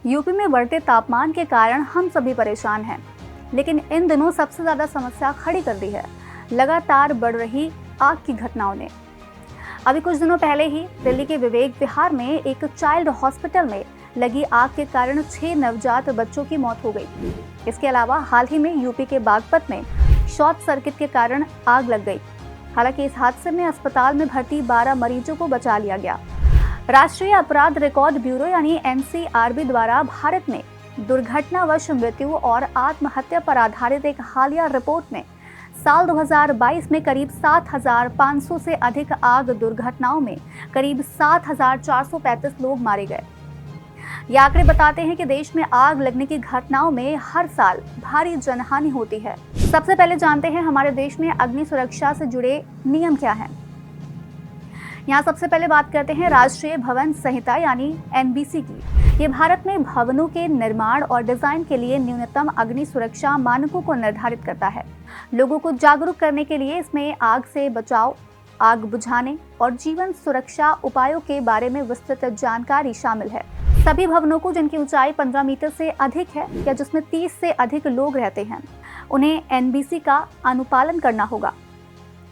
UP में बढ़ते तापमान के कारण हम सभी परेशान हैं, लेकिन इन दिनों सबसे ज्यादा समस्या खड़ी कर दी है लगातार बढ़ रही आग की घटनाओं ने। अभी कुछ दिनों पहले ही दिल्ली के विवेक विहार में एक चाइल्ड हॉस्पिटल में लगी आग के कारण 6 नवजात बच्चों की मौत हो गई। इसके अलावा हाल ही में यूपी के बागपत में शॉर्ट सर्किट के कारण आग लग गई। हालांकि इस हादसे में अस्पताल में भर्ती 12 मरीजों को बचा लिया गया। राष्ट्रीय अपराध रिकॉर्ड ब्यूरो यानी एनसीआरबी द्वारा भारत में दुर्घटनावश मृत्यु और आत्महत्या पर आधारित एक हालिया रिपोर्ट में साल 2022 में करीब 7,500 से अधिक आग दुर्घटनाओं में करीब 7,435 लोग मारे गए। ये आंकड़े बताते हैं कि देश में आग लगने की घटनाओं में हर साल भारी जनहानि होती है। सबसे पहले जानते हैं हमारे देश में अग्नि सुरक्षा से जुड़े नियम क्या हैं। यहाँ सबसे पहले बात करते हैं राष्ट्रीय भवन संहिता यानी एनबीसी की। ये भारत में भवनों के निर्माण और डिजाइन के लिए न्यूनतम अग्नि सुरक्षा मानकों को निर्धारित करता है। लोगों को जागरूक करने के लिए इसमें आग से बचाव, आग बुझाने और जीवन सुरक्षा उपायों के बारे में विस्तृत जानकारी शामिल है। सभी भवनों को जिनकी ऊंचाई 15 मीटर से अधिक है या जिसमें 30 से अधिक लोग रहते हैं, उन्हें एनबीसी का अनुपालन करना होगा।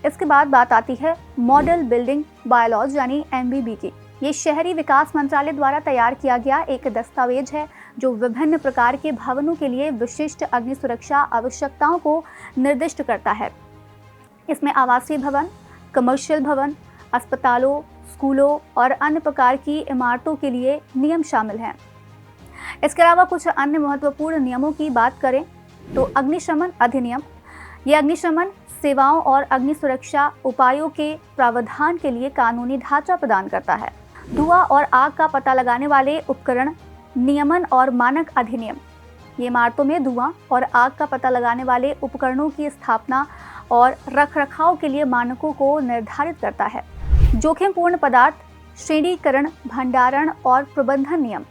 इसके बाद बात आती है मॉडल बिल्डिंग बायलॉज यानी एमबीबी की। ये शहरी विकास मंत्रालय द्वारा तैयार किया गया एक दस्तावेज है जो विभिन्न प्रकार के भवनों के लिए विशिष्ट अग्नि सुरक्षा आवश्यकताओं को निर्दिष्ट करता है। इसमें आवासीय भवन, कमर्शियल भवन, अस्पतालों, स्कूलों और अन्य प्रकार की इमारतों के लिए नियम शामिल हैं। इसके अलावा कुछ अन्य महत्वपूर्ण नियमों की बात करें तो अग्निशमन अधिनियम, ये अग्निशमन सेवाओं और अग्नि सुरक्षा उपायों के प्रावधान के लिए कानूनी ढांचा प्रदान करता है। धुआं और आग का पता लगाने वाले उपकरण नियमन और मानक अधिनियम, ये इमारतों में धुआं और आग का पता लगाने वाले उपकरणों की स्थापना और रखरखाव के लिए मानकों को निर्धारित करता है। जोखिमपूर्ण पदार्थ श्रेणीकरण, भंडारण और प्रबंधन नियम,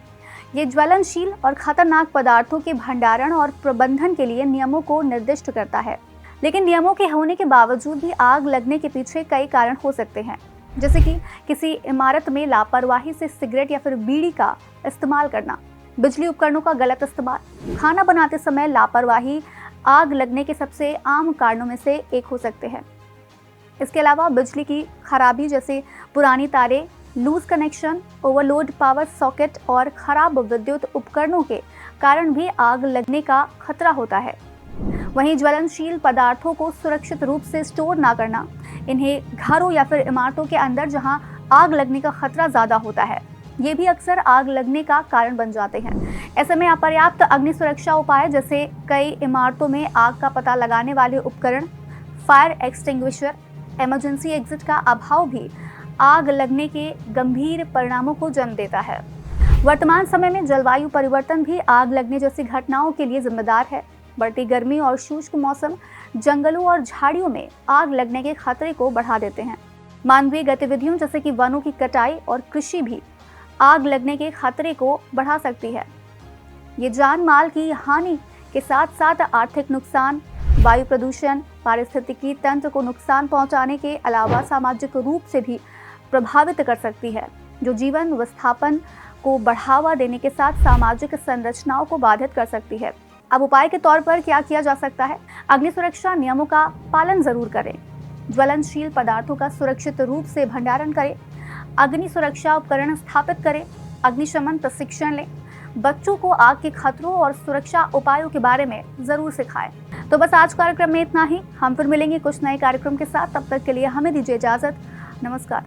ये ज्वलनशील और खतरनाक पदार्थों के भंडारण और प्रबंधन के लिए नियमों को निर्दिष्ट करता है। लेकिन नियमों के होने के बावजूद भी आग लगने के पीछे कई कारण हो सकते हैं, जैसे कि किसी इमारत में लापरवाही से सिगरेट या फिर बीड़ी का इस्तेमाल करना, बिजली उपकरणों का गलत इस्तेमाल, खाना बनाते समय लापरवाही आग लगने के सबसे आम कारणों में से एक हो सकते हैं। इसके अलावा बिजली की खराबी जैसे पुरानी तारें, loose connection, overload power socket और खराब विद्युत उपकरणों के कारण भी आग लगने का खतरा होता है। वहीं ज्वलनशील पदार्थों को सुरक्षित रूप से स्टोर ना करना, इन्हें घरों या फिर इमारतों के अंदर जहां आग लगने का खतरा ज्यादा होता है, ये भी अक्सर आग लगने का कारण बन जाते हैं। ऐसे में अपर्याप्त अग्नि सुरक्षा उपाय जैसे कई इमारतों में आग का पता लगाने वाले उपकरण, फायर एक्सटिंग्विशर, इमरजेंसी एग्जिट का अभाव भी आग लगने के गंभीर परिणामों को जन्म देता है। वर्तमान समय में जलवायु परिवर्तन भी आग लगने जैसी घटनाओं के लिए जिम्मेदार है। बढ़ती गर्मी और शुष्क मौसम जंगलों और झाड़ियों में आग लगने के खतरे को बढ़ा देते हैं। मानवीय गतिविधियों जैसे कि वनों की कटाई और कृषि भी आग लगने के खतरे को बढ़ा सकती है। ये जान माल की हानि के साथ साथ आर्थिक नुकसान, वायु प्रदूषण, पारिस्थितिकी तंत्र को नुकसान पहुंचाने के अलावा सामाजिक रूप से भी प्रभावित कर सकती है, जो जीवन विस्थापन को बढ़ावा देने के साथ सामाजिक संरचनाओं को बाधित कर सकती है। अब उपाय के तौर पर क्या किया जा सकता है? अग्नि सुरक्षा नियमों का पालन जरूर करें, ज्वलनशील पदार्थों का सुरक्षित रूप से भंडारण करें, अग्नि सुरक्षा उपकरण स्थापित करें, अग्निशमन प्रशिक्षण लें, बच्चों को आग के खतरों और सुरक्षा उपायों के बारे में जरूर सिखाएं। तो बस आज कार्यक्रम में इतना ही। हम फिर मिलेंगे कुछ नए कार्यक्रम के साथ। तब तक के लिए हमें दीजिए इजाजत। नमस्कार।